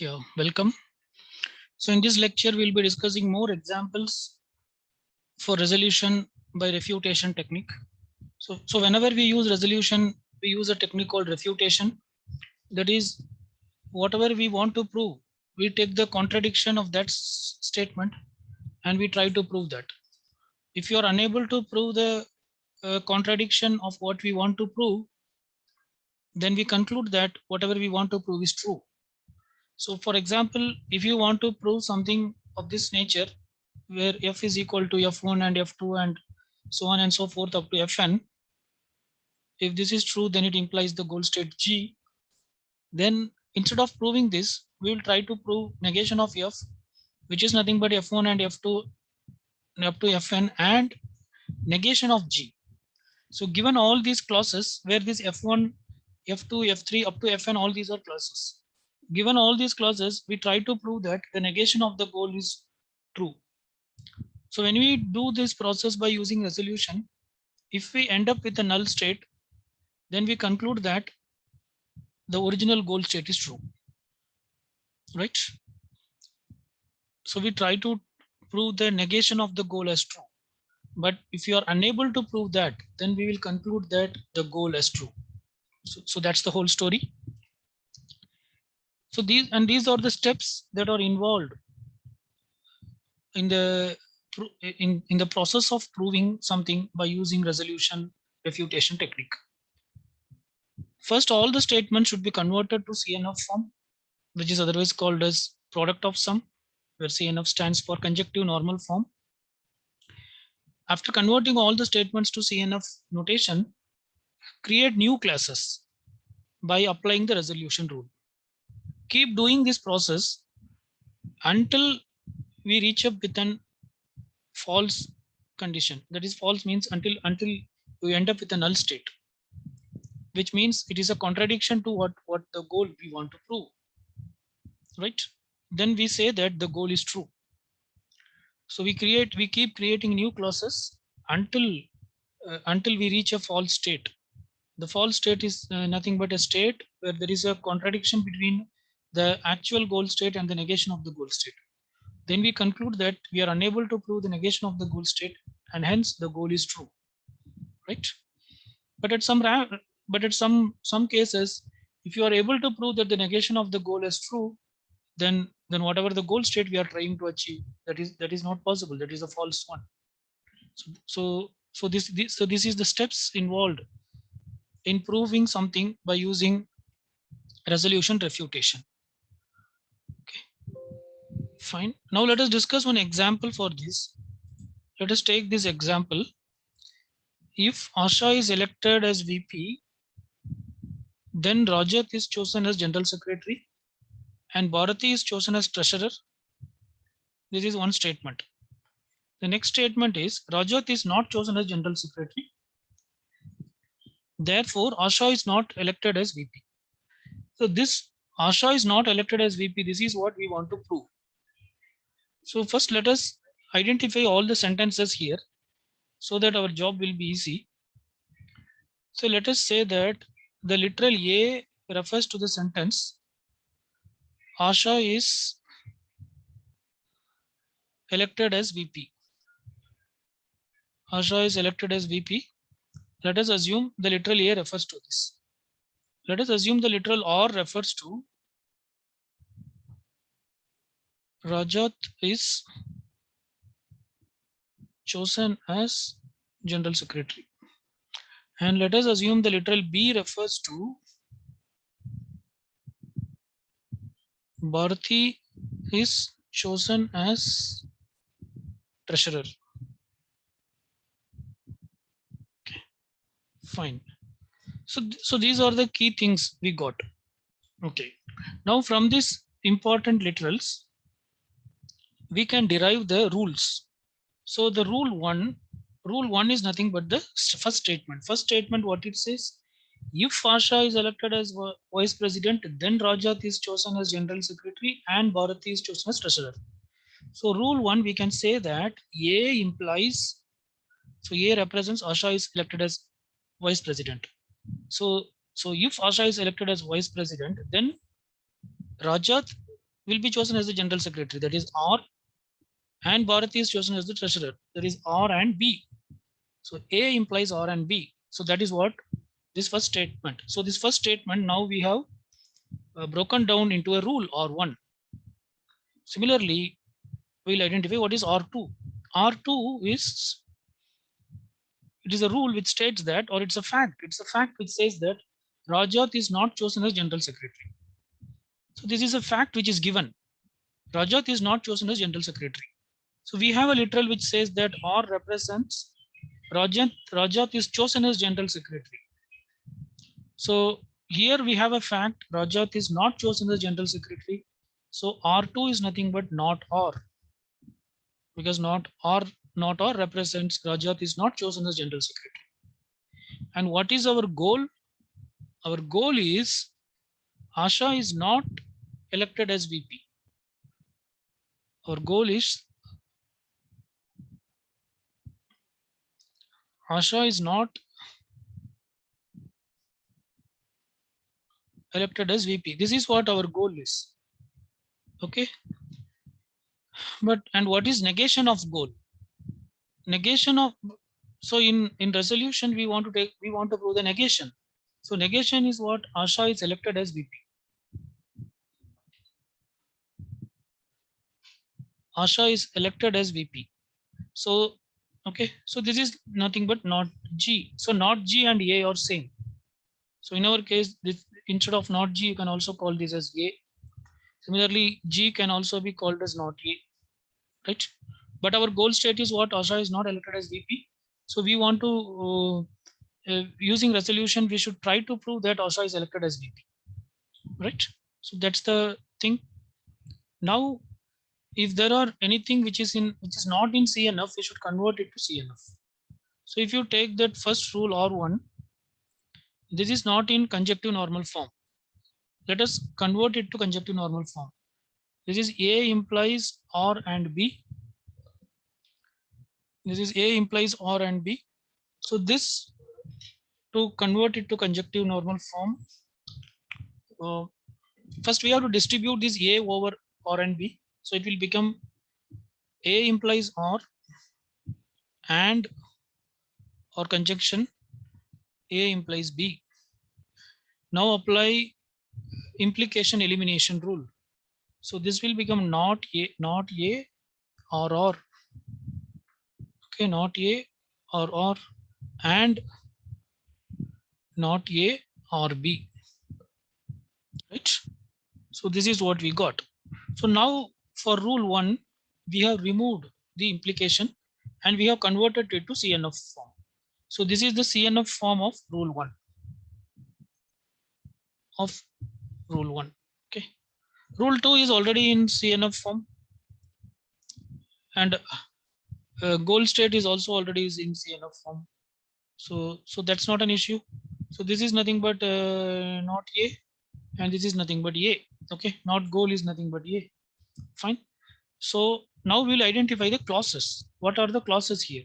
Yeah, welcome. So in this lecture, we'll be discussing more examples for resolution by refutation technique. So whenever we use resolution, we use a technique called refutation. That is, whatever we want to prove, we take the contradiction of that statement and we try to prove that. If you are unable to prove the contradiction of what we want to prove, then we conclude that whatever we want to prove is true. So for example, if you want to prove something of this nature, where f is equal to f1 and f2 and so on and so forth up to fn, if this is true, then it implies the goal state G. Then instead of proving this, we will try to prove negation of f, which is nothing but f1 and f2 up to fn and negation of G. So given all these clauses where this f1, f2, f3 up to fn, all these are clauses. Given all these clauses, we try to prove that the negation of the goal is true. So when we do this process by using resolution, if we end up with a null state, then we conclude that the original goal state is true, right? So we try to prove the negation of the goal as true. But if you are unable to prove that, then we will conclude that the goal is true. So that's the whole story. So these are the steps that are involved in the process of proving something by using resolution refutation technique. First, all the statements should be converted to CNF form, which is otherwise called as product of sum, where CNF stands for conjective normal form. After converting all the statements to CNF notation, create new classes by applying the resolution rule. Keep doing this process until we reach up with an false condition. That is, false means until we end up with a null state, which means it is a contradiction to what the goal we want to prove, right? Then we say that the goal is true. So we keep creating new clauses until we reach a false state. The false state is nothing but a state where there is a contradiction between the actual goal state and the negation of the goal state. Then we conclude that we are unable to prove the negation of the goal state, and hence the goal is true, right? But at some cases, if you are able to prove that the negation of the goal is true, then whatever the goal state we are trying to achieve, that is not possible. That is a false one. So this is the steps involved in proving something by using resolution refutation. Okay, fine. Now let us discuss one example for this. Let us take this example. If Asha is elected as VP, then Rajat is chosen as General Secretary and Bharati is chosen as Treasurer. This is one statement. The next statement is Rajat is not chosen as General Secretary. Therefore, Asha is not elected as VP. So this Asha is not elected as VP. This is what we want to prove. So first let us identify all the sentences here so that our job will be easy. So let us say that the literal A refers to the sentence Asha is elected as VP. Asha is elected as VP. Let us assume the literal A refers to this. Let us assume the literal R refers to Rajat is chosen as General Secretary. And let us assume the literal B refers to Bharati is chosen as Treasurer. Okay, fine. So these are the key things we got. Okay. Now from these important literals, we can derive the rules. So the rule one is nothing but the first statement. First statement, what it says: if Asha is elected as vice president, then Rajat is chosen as general secretary and Bharati is chosen as treasurer. So rule one, we can say that A implies, so A represents Asha is elected as vice president. So if Asha is elected as vice president, then Rajat will be chosen as the general secretary, that is R, and Bharati is chosen as the treasurer, that is R and B. So A implies R and B. So that is what this first statement. So this first statement now we have broken down into a rule R1. Similarly, we'll identify what is R2. R2 is, it is a rule which states that, or it's a fact which says that Rajat is not chosen as general secretary. So this is a fact which is given. Rajat is not chosen as general secretary. So we have a literal which says that R represents Rajat is chosen as general secretary. So here we have a fact, Rajat is not chosen as general secretary. So R2 is nothing but not R, because not R represents Rajat is not chosen as general secretary. And what is our goal? Our goal is Asha is not elected as VP. Our goal is Asha is not elected as VP. This is what our goal is. Okay. But and what is negation of goal? Negation of, so in resolution we want to prove the negation. So negation is what Asha is elected as VP. Asha is elected as VP. So okay, so this is nothing but not G. So not G and A are same. So in our case, this instead of not G, you can also call this as A. Similarly, G can also be called as not A, right? But our goal state is what Asha is not elected as VP. So we want to using resolution, we should try to prove that Asha is elected as VP, right? So that's the thing. Now, if there are anything which is not in CNF, we should convert it to CNF. So if you take that first rule R1, this is not in conjunctive normal form. Let us convert it to conjunctive normal form. This is A implies R and B. This is A implies R and B. So this, to convert it to conjunctive normal form, first we have to distribute this A over R and B. So it will become A implies R and, or conjunction A implies B. Now apply implication elimination rule. So this will become not A or R. Okay, not A or R and not A or B. Right? So this is what we got. So now for rule 1, we have removed the implication and we have converted it to CNF form. So this is the CNF form of rule 1. Okay. Rule 2 is already in CNF form, and goal state is also already in CNF form. So that's not an issue. So this is nothing but not A, and this is nothing but A. Okay, not goal is nothing but A. Fine. So now we'll identify the clauses. What are the clauses here?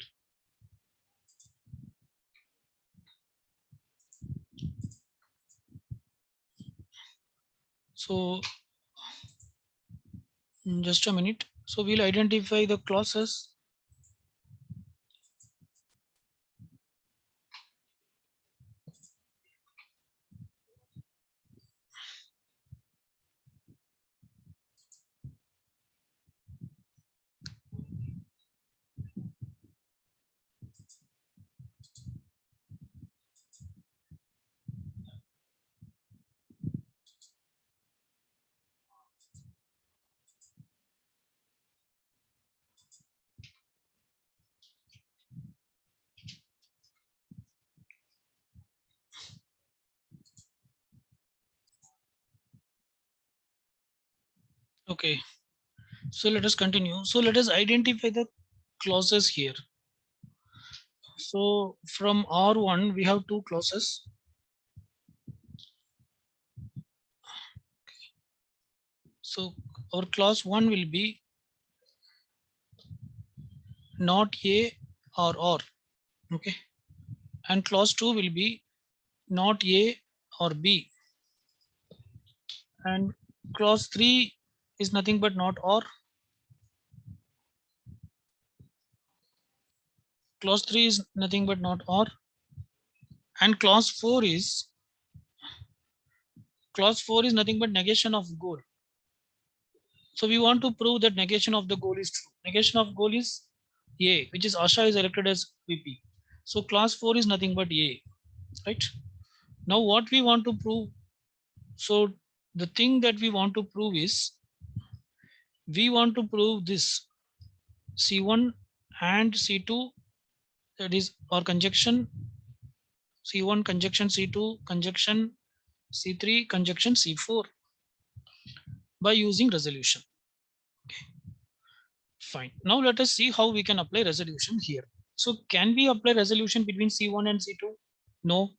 So just a minute. So we'll identify the clauses. Okay. So let us continue. So let us identify the clauses here. So from R1, we have two clauses. So our clause 1 will be not A or R. Okay. And clause 2 will be not A or B. And clause 3 is nothing but not or. Clause 3 is nothing but not or. And clause 4 is nothing but negation of goal. So we want to prove that negation of the goal is true. Negation of goal is A, which is Asha is elected as VP. So clause 4 is nothing but A, right? Now what we want to prove, so the thing that we want to prove is, we want to prove this C1 and C2, that is our conjunction C1 conjunction C2 conjunction C3 conjunction C4 by using resolution. Okay. Fine. Now let us see how we can apply resolution here. So can we apply resolution between C1 and C2? No,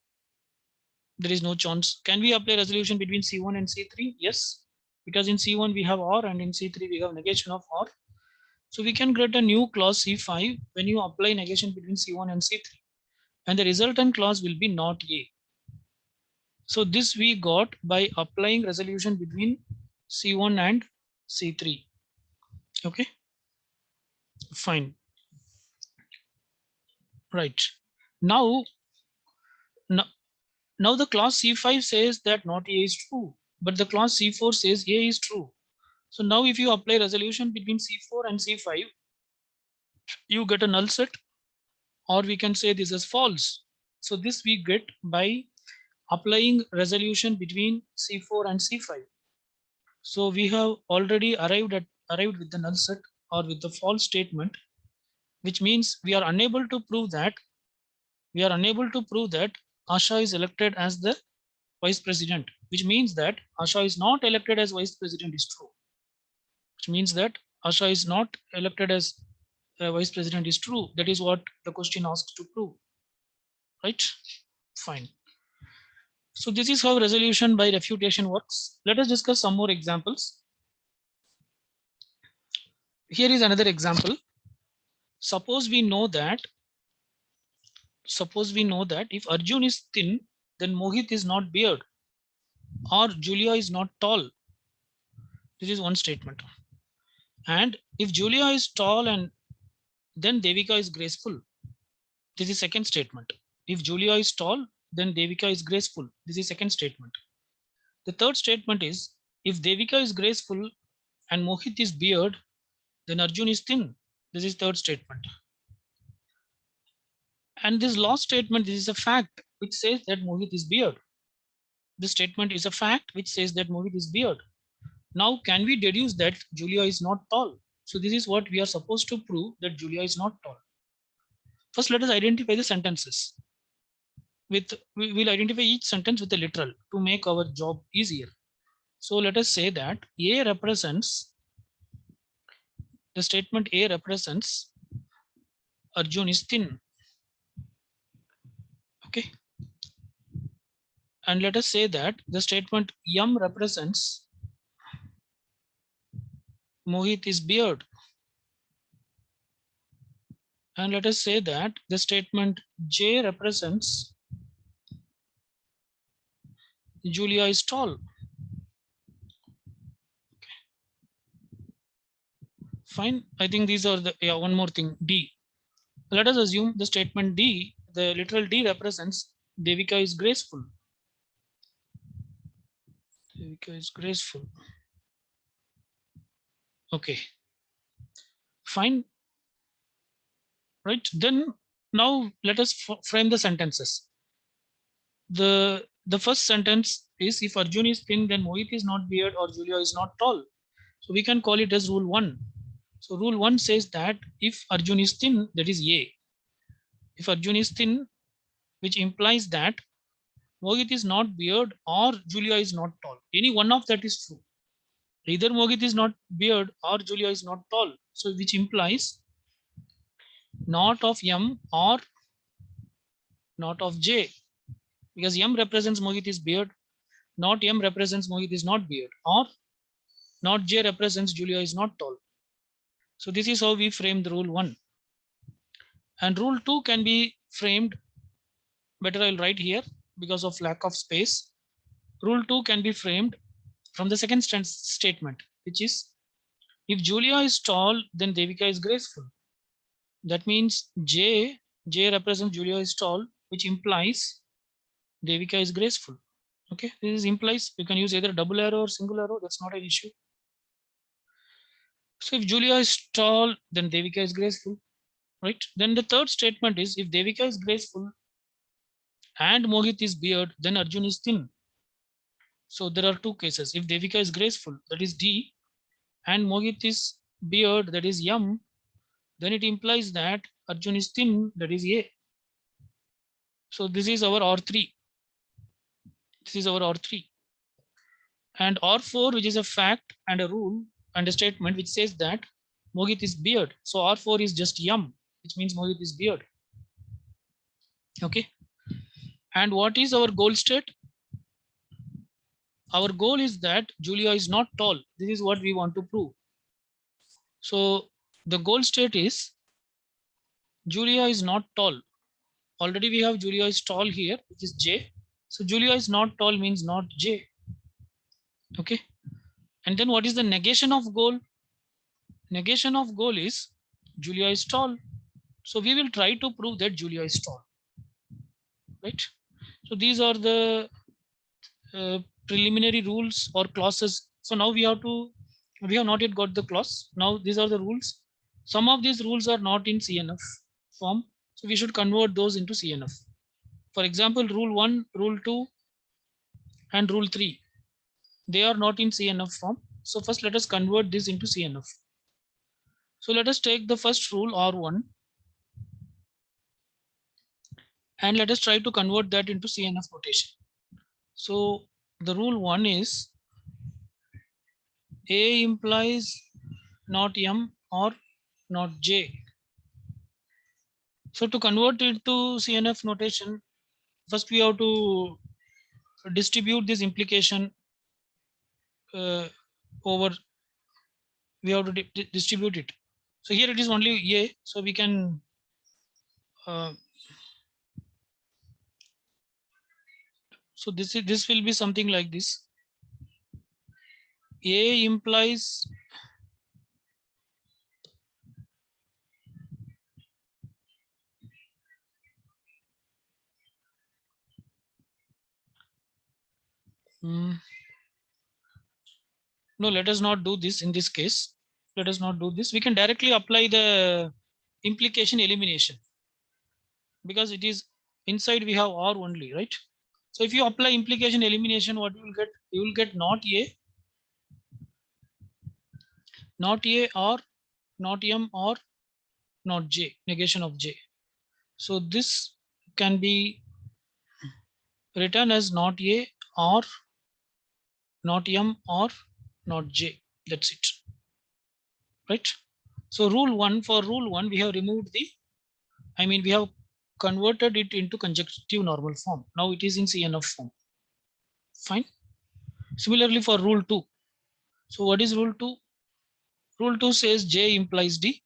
there is no chance. Can we apply resolution between C1 and C3? Yes, because in C1 we have OR and in C3 we have negation of OR. So we can create a new clause C5 when you apply negation between C1 and C3, and the resultant clause will be not A. So this we got by applying resolution between C1 and C3. Okay, fine. Right. Now, now, now the clause C5 says that not A is true, but the clause C4 says A is true. So now if you apply resolution between C4 and C5, you get a null set, or we can say this is false. So this we get by applying resolution between C4 and C5. So we have already arrived with the null set or with the false statement, which means we are unable to prove that Asha is elected as the vice president, which means that Asha is not elected as vice president is true. Which means that Asha is not elected as vice president is true. That is what the question asks to prove. Right? Fine. So this is how resolution by refutation works. Let us discuss some more examples. Here is another example. Suppose we know that if Arjun is thin, then Mohit is not beard, or Julia is not tall. This is one statement. And if Julia is tall, and then Devika is graceful. This is second statement. If Julia is tall, then Devika is graceful. This is second statement. The third statement is, if Devika is graceful and Mohit is beard, then Arjun is thin. This is third statement. And this last statement, this is a fact which says that Mohit is beard. This statement is a fact which says that Mohit is beard. Now, can we deduce that Julia is not tall? So this is what we are supposed to prove, that Julia is not tall. First, let us identify the sentences. We will identify each sentence with a literal to make our job easier. So let us say that A represents, the statement A represents Arjun is thin. Okay. And let us say that the statement M represents Mohit is beard. And let us say that the statement J represents Julia is tall. Okay. Fine. I think these are the, one more thing, D. Let us assume the statement D, the literal D represents Devika is graceful. Devika is graceful. Okay. Fine. Right. Then now let us frame the sentences. The first sentence is, if Arjun is thin, then Mohit is not beard or Julia is not tall. So we can call it as rule 1. So rule 1 says that if Arjun is thin, that is A. If Arjun is thin, which implies that Mohit is not beard or Julia is not tall. Any one of that is true. Either Mohit is not beard or Julia is not tall. So which implies not of M or not of J. Because M represents Mohit is beard, not M represents Mohit is not beard, or not J represents Julia is not tall. So this is how we frame the rule 1. And rule 2 can be framed better. I'll write here because of lack of space. Rule 2 can be framed from the second statement. which is if Julia is tall, then Devika is graceful. That means J represents Julia is tall, which implies Devika is graceful. Okay, this implies you can use either double arrow or single arrow. That's not an issue. So if Julia is tall, then Devika is graceful, right? Then the third statement is if Devika is graceful and Mohit is beard, then Arjun is thin. So there are two cases. If Devika is graceful, that is D, and Mohit is beard, that is M, then it implies that Arjun is thin, that is A. So this is our R3. This is our R3. And R4, which is a fact and a rule and a statement which says that Mohit is beard. So R4 is just M, which means Mohit is beard. Okay. And what is our goal state? Our goal is that Julia is not tall. This is what we want to prove. So the goal state is Julia is not tall. Already we have Julia is tall here, which is J. So Julia is not tall means not J. Okay. And then what is the negation of goal? Negation of goal is Julia is tall. So we will try to prove that Julia is tall. Right. So these are the preliminary rules or clauses. So now we have not yet got the clause. Now these are the rules. Some of these rules are not in CNF form. So we should convert those into CNF. For example, rule 1, rule 2, and rule 3. They are not in CNF form. So first let us convert this into CNF. So let us take the first rule R1 and let us try to convert that into CNF notation. So the rule 1 is A implies not M or not J. So to convert it to CNF notation, first we have to distribute this implication over, we have to distribute it. So here it is only A, so we can so this will be something like this. A implies no, let us not do this in this case. Let us not do this. We can directly apply the implication elimination because it is inside we have R only, right? So if you apply implication elimination, what you will get? You will get not A or not M or not J, negation of J. So this can be written as not A or not M or not J. That's it, right? So rule 1, for rule 1, we have removed we have converted it into conjunctive normal form. Now it is in CNF form. Fine. Similarly for rule 2. So what is rule 2? Rule 2 says J implies D.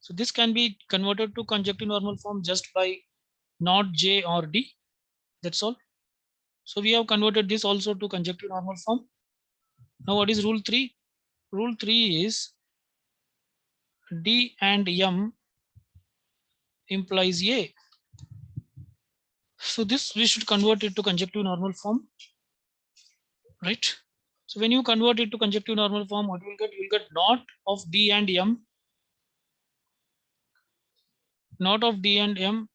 So this can be converted to conjunctive normal form just by not J or D. That's all. So we have converted this also to conjunctive normal form. Now what is rule 3? Rule 3 is D and M implies A. So this we should convert it to conjunctive normal form, right? So when you convert it to conjunctive normal form, what you will get? You will get not of D and M, not of D and M.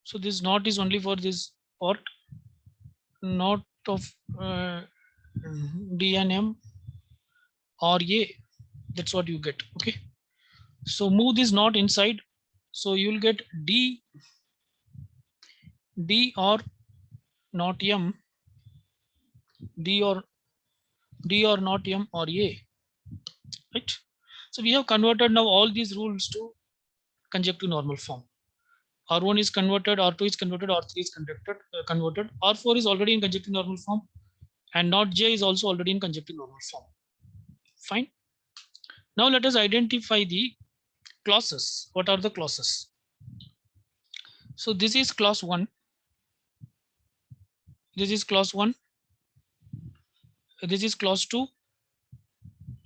So this not is only for this part, not of D and M or A. That's what you get. Okay. So move this not inside. So you will get D or not M, D or not M or A, right? So we have converted now all these rules to conjunctive normal form. R1 is converted, R2 is converted, R3 is converted. R4 is already in conjunctive normal form, and not J is also already in conjunctive normal form. Fine. Now let us identify the clauses. What are the clauses? So this is clause 1. This is clause 1. This is clause 2.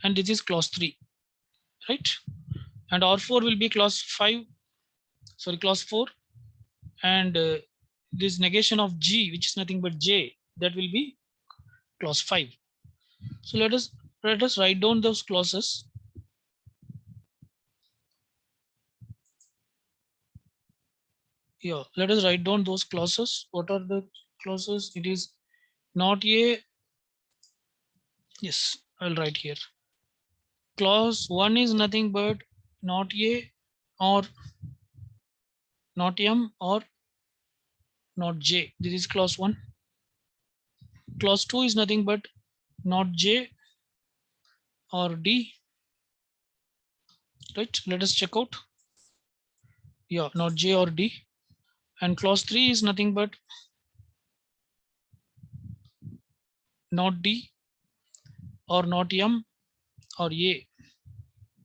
and this is clause 3, right? And R4 will be clause 5, sorry, clause 4, and this negation of G, which is nothing but J, that will be clause 5. So let us write down those clauses. Yeah, let us write down those clauses. What are the clauses? It is not A. Yes, I'll write here. Clause 1 is nothing but not A or not M or not J. This is clause 1. Clause 2 is nothing but not J or D. Right? Let us check out. Yeah, not J or D. And clause 3 is nothing but not D or not M or A.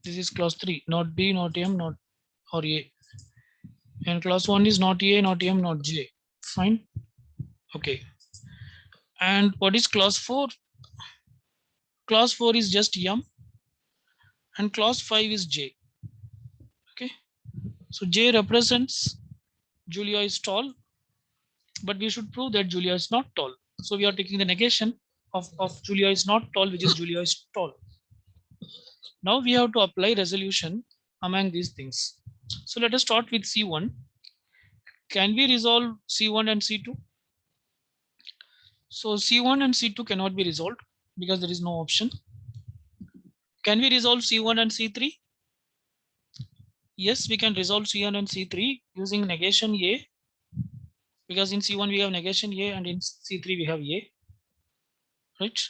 This is clause 3. Not D, not M, not or A. And clause 1 is not A, not M, not J. Fine. Okay. And what is clause 4? Clause 4 is just M, and clause 5 is J. Okay. So J represents Julia is tall, but we should prove that Julia is not tall. So we are taking the negation of Julia is not tall, which is Julia is tall. Now we have to apply resolution among these things. So let us start with C1. Can we resolve C1 and C2? So C1 and C2 cannot be resolved because there is no option. Can we resolve C1 and C3? Yes, we can resolve C1 and C3 using negation A, because in C1 we have negation A and in C3 we have A, right?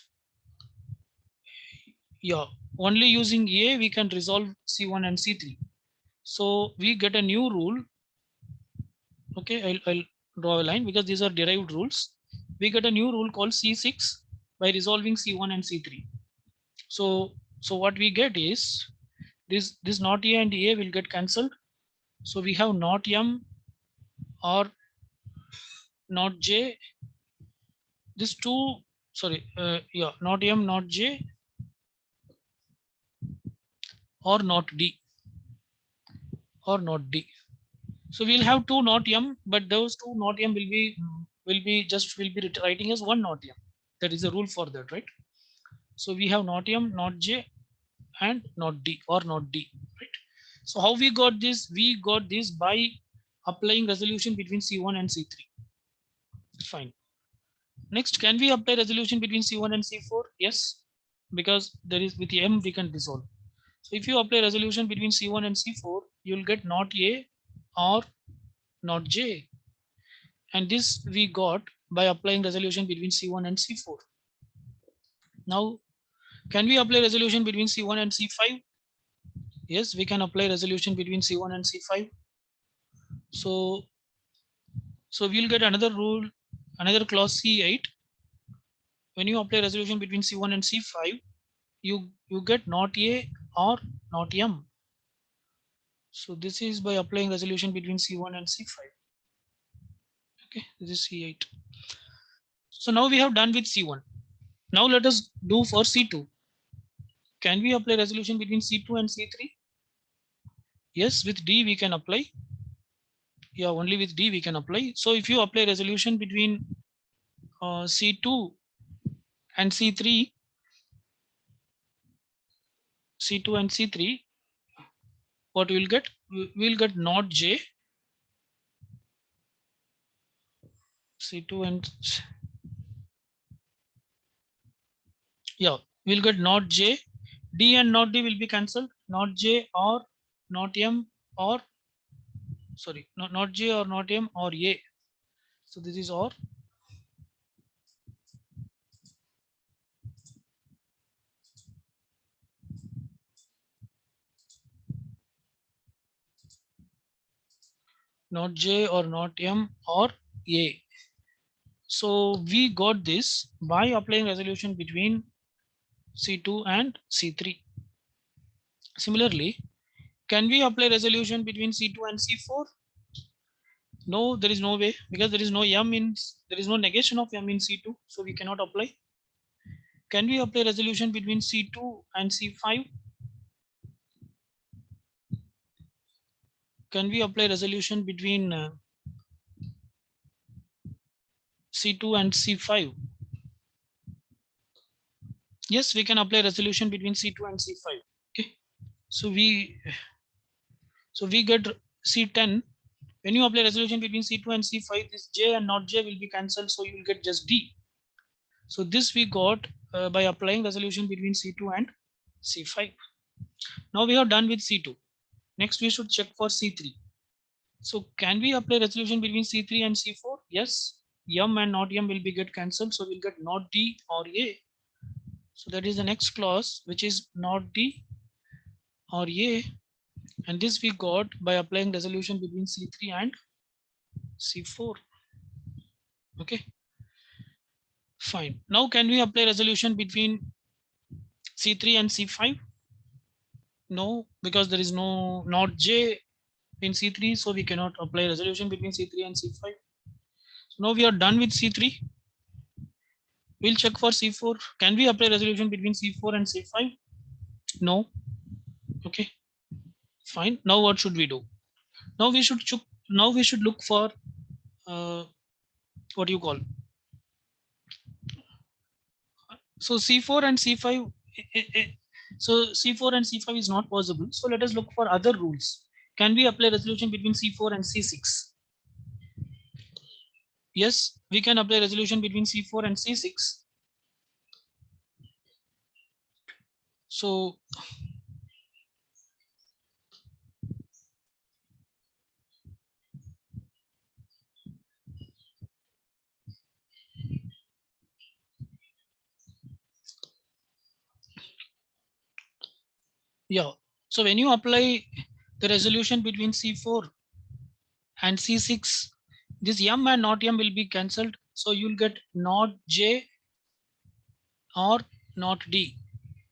Yeah, only using A we can resolve C1 and C3. So we get a new rule. Okay, I'll draw a line because these are derived rules. We get a new rule called C6 by resolving C1 and C3. So what we get is this not A and A will get cancelled. So we have not M or not J. This two, sorry, yeah, not M, not J, or not D, or not D. So we'll have two not M, but those two not M will be writing as one not M. That is a rule for that, right? So we have not M, not J, and not D or not D, right? So how we got this? We got this by applying resolution between C1 and C3. Fine. Next, can we apply resolution between C1 and C4? Yes, because there is with M we can resolve. So if you apply resolution between C1 and C4, you'll get not A or not J. And this we got by applying resolution between C1 and C4. Now, can we apply resolution between C1 and C5? Yes, we can apply resolution between C1 and C5. So we'll get another rule, another clause C8. When you apply resolution between C1 and C5, you get not A or not M. So this is by applying resolution between C1 and C5. Okay, this is C8. So now we have done with C1. Now let us do for C2. Can we apply resolution between C2 and C3? Yes, with D we can apply. Yeah, only with D we can apply. So if you apply resolution between C2 and C3, C2 and C3, what we'll get? We'll get not J, C2 and yeah, we'll get not J. D and not D will be cancelled. Not J or not M or sorry, not J or not M or A. So this is or. Not J or not M or A. So we got this by applying resolution between C2 and C3. Similarly, can we apply resolution between C2 and C4? No, there is no way, because there is no M in, there is no negation of M in C2, so we cannot apply. Can we apply resolution between C2 and C5? Can we apply resolution between C2 and C5? Yes, we can apply resolution between C2 and C5. Okay, so we get C10. When you apply resolution between C2 and C5, this J and not J will be cancelled, so you will get just D. So this we got by applying resolution between C2 and C5. Now we are done with C2. Next we should check for C3. So can we apply resolution between C3 and C4? Yes, M and not M will be get cancelled, so we'll get not D or A. So that is the next clause, which is not D or A, and this we got by applying resolution between C3 and C4. Okay, fine. Now can we apply resolution between C3 and C5? No, because there is no not J in C3, so we cannot apply resolution between C3 and C5. So now we are done with C3. We'll check for C4. Can we apply resolution between C4 and C5? No. Okay, fine. Now what should we do? Now we should look for what you call. So C4 and C5. So C4 and C5 is not possible. So let us look for other rules. Can we apply resolution between C4 and C6? Yes, we can apply resolution between C4 and C6. So yeah, so when you apply the resolution between C4 and C6, this M and not M will be cancelled. So you'll get not J or not D.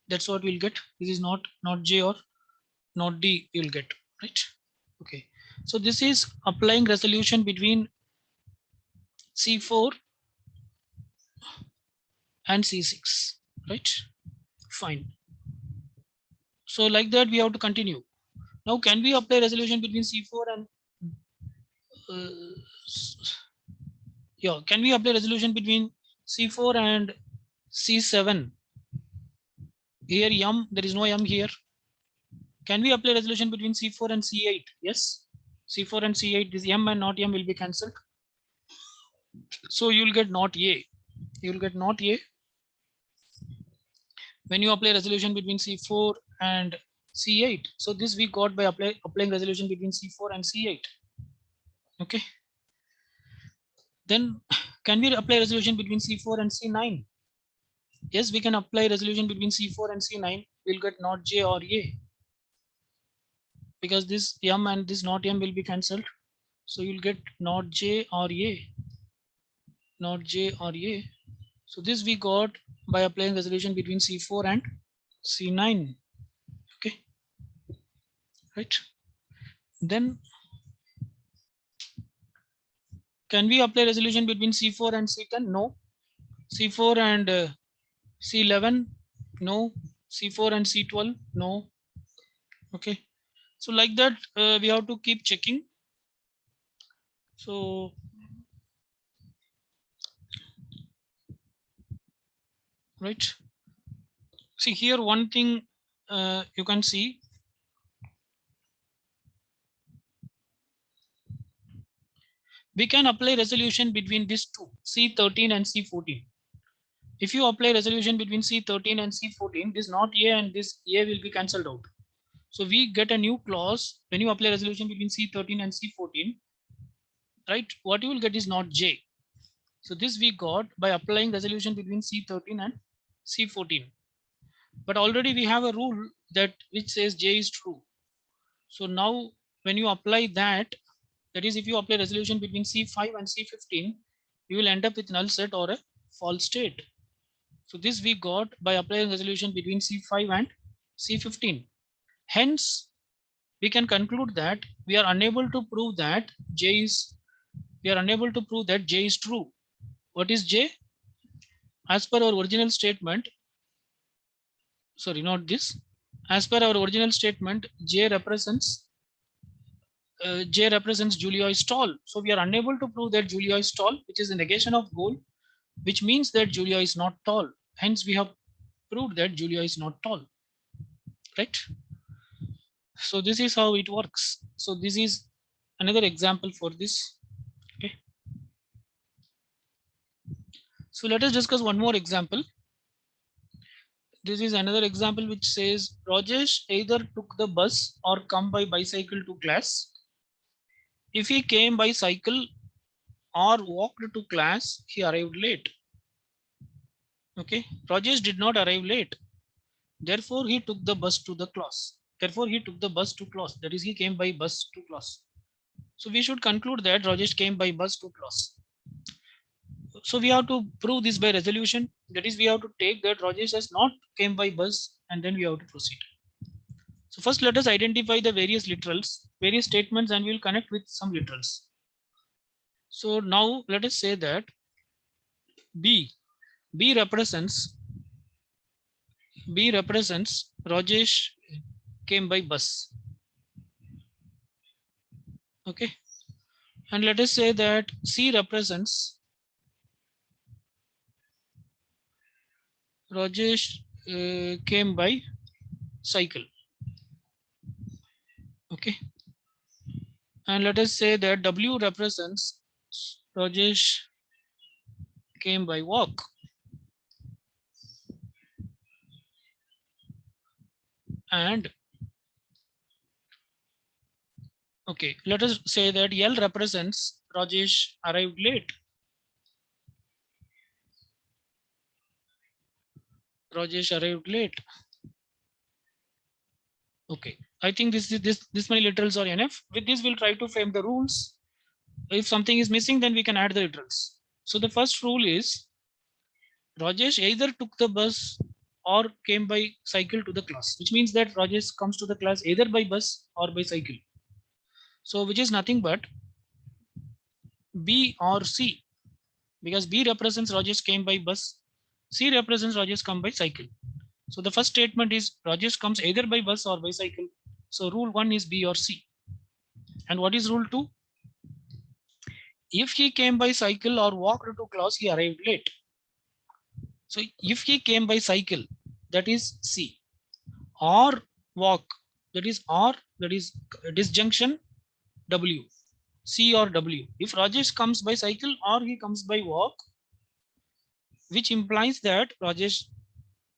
That's what we'll get. This is not J or not D you'll get, right? Okay. So this is applying resolution between C4 and C6, right? Fine. So like that we have to continue. Now can we apply resolution between C4 and yeah, can we apply resolution between C4 and C7? Here M, there is no M here. Can we apply resolution between C4 and C8? Yes. C4 and C8, this M and not M will be cancelled. So you'll get not A. You'll get not A. When you apply resolution between C4 and C8. So this we got by applying resolution between C4 and C8. Okay. Then can we apply resolution between C4 and C9? Yes, we can apply resolution between C4 and C9. We'll get not J or A. Because this M and this not M will be cancelled. So you'll get not J or A. Not J or A. So this we got by applying resolution between C4 and C9. Okay. Right. Then can we apply resolution between C4 and C10? No. C4 and C11? No. C4 and C12? No. Okay. So like that, we have to keep checking. So right. See here, one thing you can see. We can apply resolution between these two, C13 and C14. If you apply resolution between C13 and C14, this not A and this A will be cancelled out. So we get a new clause when you apply resolution between C13 and C14, right? What you will get is not J. So this we got by applying resolution between C13 and C14. But already we have a rule that which says J is true. So now when you apply that, that is if you apply resolution between C5 and C15, you will end up with null set or a false state. So this we got by applying resolution between C5 and C15. Hence, we can conclude that we are unable to prove that J is true. What is J? As per our original statement, sorry, not this. As per our original statement, J represents Julia is tall. So we are unable to prove that Julia is tall, which is a negation of goal, which means that Julia is not tall. Hence, we have proved that Julia is not tall, right? So this is how it works. So this is another example for this. Okay. So let us discuss one more example. This is another example which says Rajesh either took the bus or come by bicycle to class. If he came by cycle or walked to class, he arrived late. Okay, Rajesh did not arrive late. Therefore, he took the bus to the class. Therefore, he took the bus to class. That is, he came by bus to class. So we should conclude that Rajesh came by bus to class. So we have to prove this by resolution. That is, we have to take that Rajesh has not came by bus, and then we have to proceed. So first, let us identify the various literals, various statements, and we'll connect with some literals. So now let us say that B represents Rajesh came by bus. Okay. And let us say that C represents Rajesh came by cycle. Okay. And let us say that W represents Rajesh came by walk. And okay, let us say that L represents Rajesh arrived late. Rajesh arrived late. Okay, I think this many literals are enough. With this, we'll try to frame the rules. If something is missing, then we can add the literals. So the first rule is Rajesh either took the bus or came by cycle to the class, which means that Rajesh comes to the class either by bus or by cycle. So which is nothing but B or C, because B represents Rajesh came by bus, C represents Rajesh come by cycle. So the first statement is Rajesh comes either by bus or by cycle. So rule 1 is B or C. And what is rule 2? If he came by cycle or walked to class, he arrived late. So if he came by cycle, that is C, or walk, that is disjunction W, C or W. If Rajesh comes by cycle or he comes by walk, which implies that Rajesh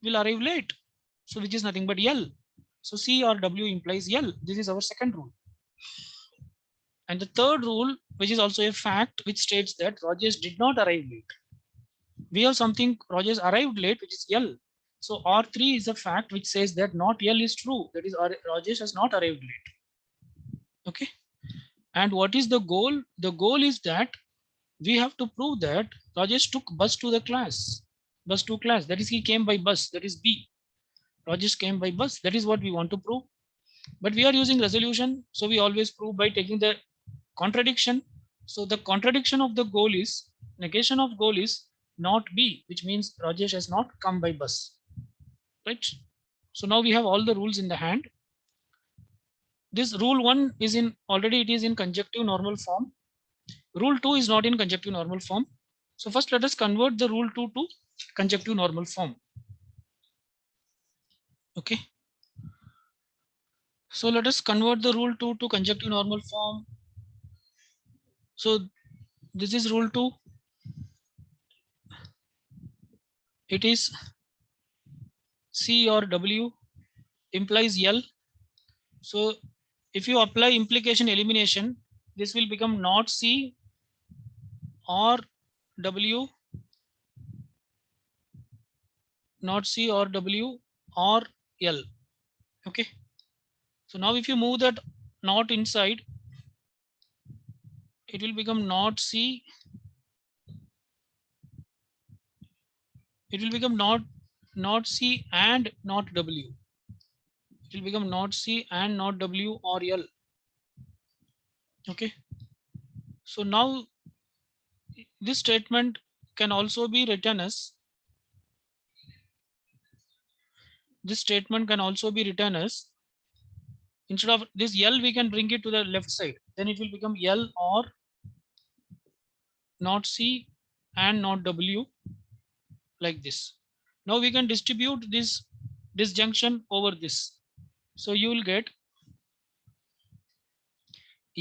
will arrive late. So which is nothing but L. So C or W implies L. This is our second rule. And the third rule, which is also a fact, which states that Rajesh did not arrive late. We have something Rajesh arrived late, which is L. So R3 is a fact which says that not L is true. That is, Rajesh has not arrived late. Okay. And what is the goal? The goal is that we have to prove that Rajesh took bus to the class. Bus to class. That is, he came by bus. That is B. Rajesh came by bus. That is what we want to prove. But we are using resolution. So we always prove by taking the contradiction. So the contradiction of the goal is, negation of goal is not B, which means Rajesh has not come by bus. Right? So now we have all the rules in the hand. This rule 1 is in already, it is in conjunctive normal form. Rule 2 is not in conjunctive normal form. So first let us convert the rule 2 to conjunctive normal form. Okay. So let us convert the rule 2 to conjunctive normal form. So this is rule 2. It is C or W implies L. So if you apply implication elimination, this will become not C or W, not C or W or L. Okay. So now if you move that not inside, it will become not C. It will become not C and not W. It will become not C and not W or L. Okay. So now this statement can also be written as this statement can also be written as, instead of this L, we can bring it to the left side. Then it will become L or not C and not W, like this. Now we can distribute this disjunction over this. So you will get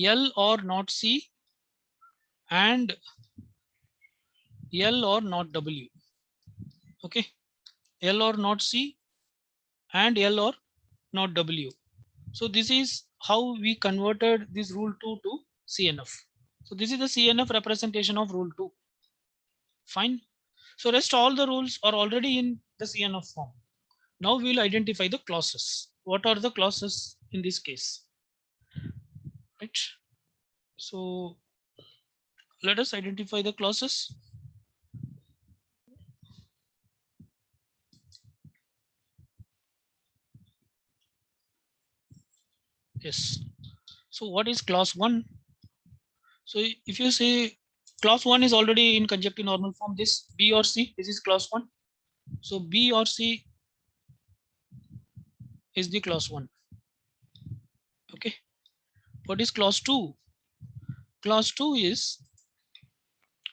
L or not C and L or not W. Okay. L or not C and L or not W. So this is how we converted this rule 2 to CNF. So this is the CNF representation of rule 2. Fine. So rest all the rules are already in the CNF form. Now we will identify the clauses. What are the clauses in this case? Right. So let us identify the clauses. Yes. So what is clause 1? So if you say clause 1 is already in conjunctive normal form, this B or C, this is clause 1. So B or C is the clause 1. Okay. What is clause 2? Clause 2 is,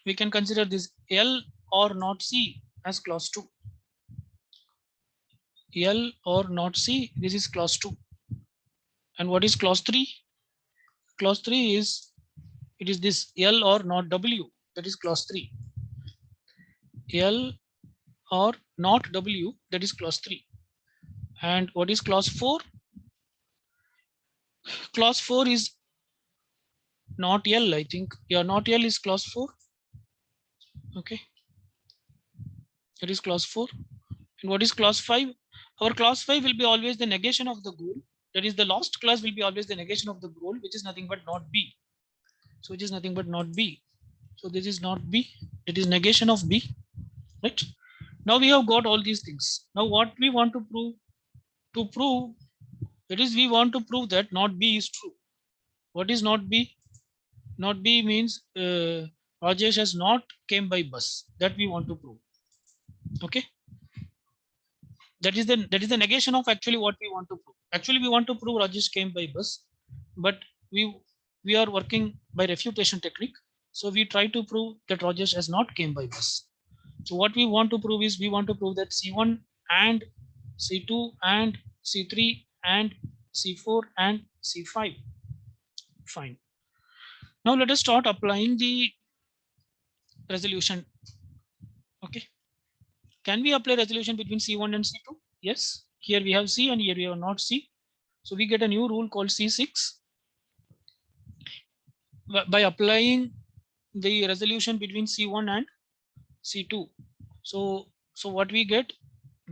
we can consider this L or not C as clause 2. L or not C, this is clause 2. And what is clause 3? Clause 3 is, it is this L or not W, that is clause 3. L or not W, that is clause 3. And what is clause 4? Clause 4 is not L, I think. Yeah, not L is clause 4. Okay. It is clause 4. And what is clause 5? Our clause 5 will be always the negation of the goal. That is, the last clause will be always the negation of the goal, which is nothing but not B. So it is nothing but not B. So this is not B. It is negation of B. Right. Now we have got all these things. Now what we want to prove? To prove, it is we want to prove that not B is true. What is not B? Not B means Rajesh has not came by bus. That we want to prove. Okay. That is the negation of actually what we want to prove. Actually, we want to prove Rajesh came by bus, but we are working by refutation technique. So we try to prove that Rajesh has not came by bus. So what we want to prove is, we want to prove that C1 and C2 and C3 and C4 and C5. Fine. Now let us start applying the resolution. Okay. Can we apply resolution between C1 and C2? Yes. Here we have C and here we have not C. So we get a new rule called C6. By applying the resolution between C1 and C2. So what we get,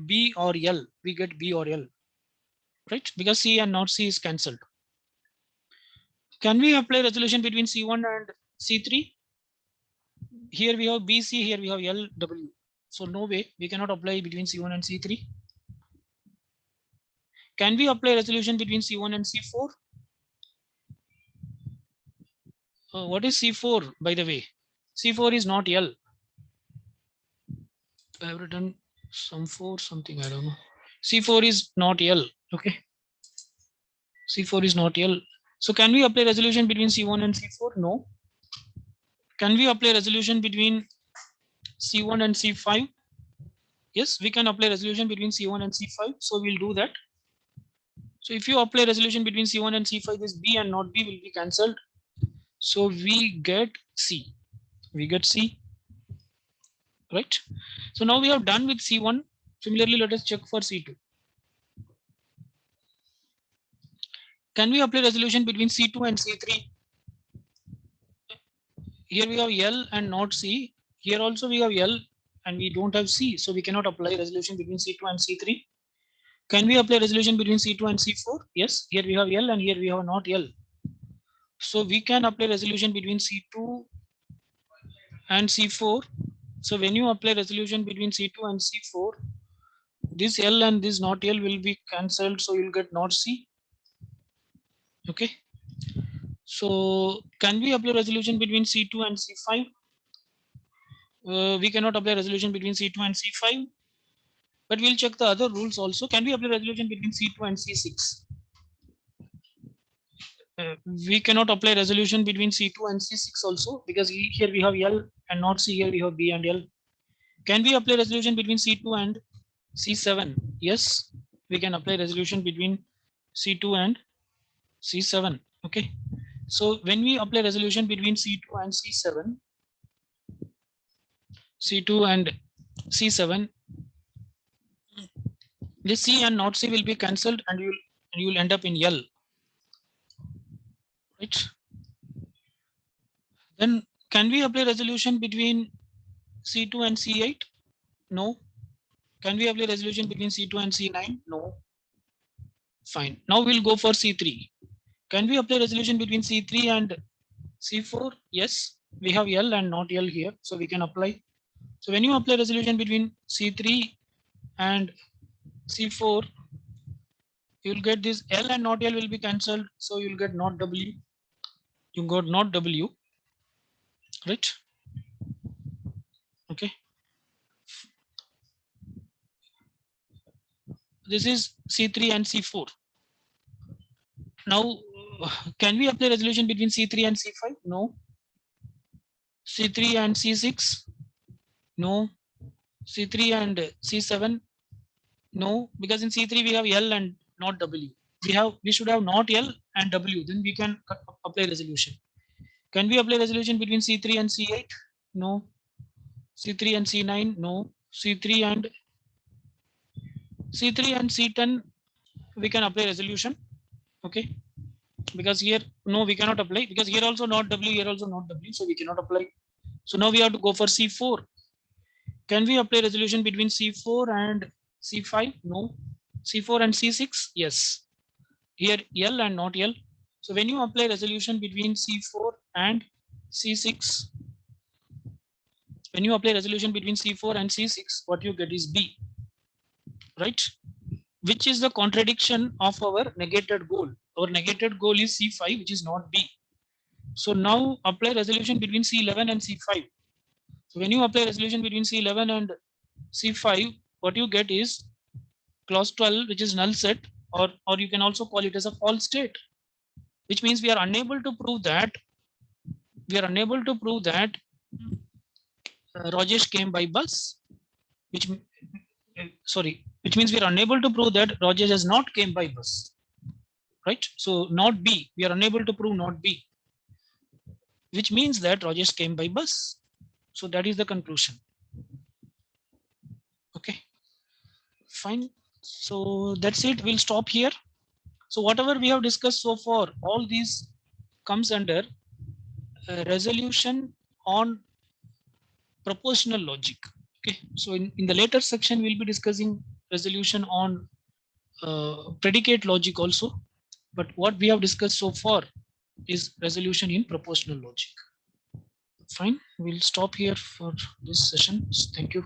B or L, we get B or L, right? Because C and not C is cancelled. Can we apply resolution between C1 and C3? Here we have BC, here we have LW. So no way, we cannot apply between C1 and C3. Can we apply resolution between C1 and C4? What is C4, by the way? C4 is not L. I have written some 4 something, I don't know. C4 is not L. Okay. C4 is not L. So can we apply resolution between C1 and C4? No. Can we apply resolution between C1 and C5? Yes, we can apply resolution between C1 and C5. So we'll do that. So if you apply resolution between C1 and C5, this B and not B will be cancelled. So we get C. We get C. Right. So now we have done with C1. Similarly, let us check for C2. Can we apply resolution between C2 and C3? Here we have L and not C. Here also we have L and we don't have C. So we cannot apply resolution between C2 and C3. Can we apply resolution between C2 and C4? Yes. Here we have L and here we have not L. So we can apply resolution between C2 and C4. So when you apply resolution between C2 and C4, this L and this not L will be cancelled. So you'll get not C. Okay. So can we apply resolution between C2 and C5? We cannot apply resolution between C2 and C5. but we'll check the other rules also. Can we apply resolution between C2 and C6? We cannot apply resolution between C2 and C6 also, because here we have L and not C, here we have B and L. Can we apply resolution between C2 and C7? Yes, we can apply resolution between C2 and C7. Okay, so when we apply resolution between C2 and C7, C2 and C7, this C and not C will be cancelled, and you will end up in L, right? Then can we apply resolution between C2 and C8? No. Can we apply resolution between C2 and C9? No. Fine. Now we'll go for C3. Can we apply resolution between C3 and C4? Yes. We have L and not L here, so we can apply. So when you apply resolution between C3 and C4, you'll get this L and not L will be cancelled, so you'll get not W. You got not W, right? Okay. This is C3 and C4. Now, can we apply resolution between C3 and C5? No. C3 and C6? No. C3 and C7? No, because in C3 we have L and not W. We should have not L and W, then we can apply resolution. Can we apply resolution between C3 and C8? No. C3 and C9? No. C3 and C10 we can apply resolution. Okay, because here no, we cannot apply, because here also not W, here also not W, so we cannot apply. So now we have to go for C4. Can we apply resolution between C4 and C5? No. C4 and C6? Yes. Here L and not L. So when you apply resolution between C4 and C6, when you apply resolution between C4 and C6, what you get is B, right? Which is the contradiction of our negated goal. Our negated goal is C5, which is not B. So now apply resolution between C11 and C5. So when you apply resolution between C11 and C5, what you get is clause 12, which is null set, or you can also call it as a false state, which means we are unable to prove that Rajesh came by bus, which means we are unable to prove that Rajesh has not came by bus, right? So not B, we are unable to prove not B, which means that Rajesh came by bus. So that is the conclusion. Okay, fine. So that's it. We'll stop here. So whatever we have discussed so far, all these comes under resolution on propositional logic. Okay, so in the later section we'll be discussing resolution on predicate logic also, but what we have discussed so far is resolution in propositional logic. Fine, we'll stop here for this session. Thank you.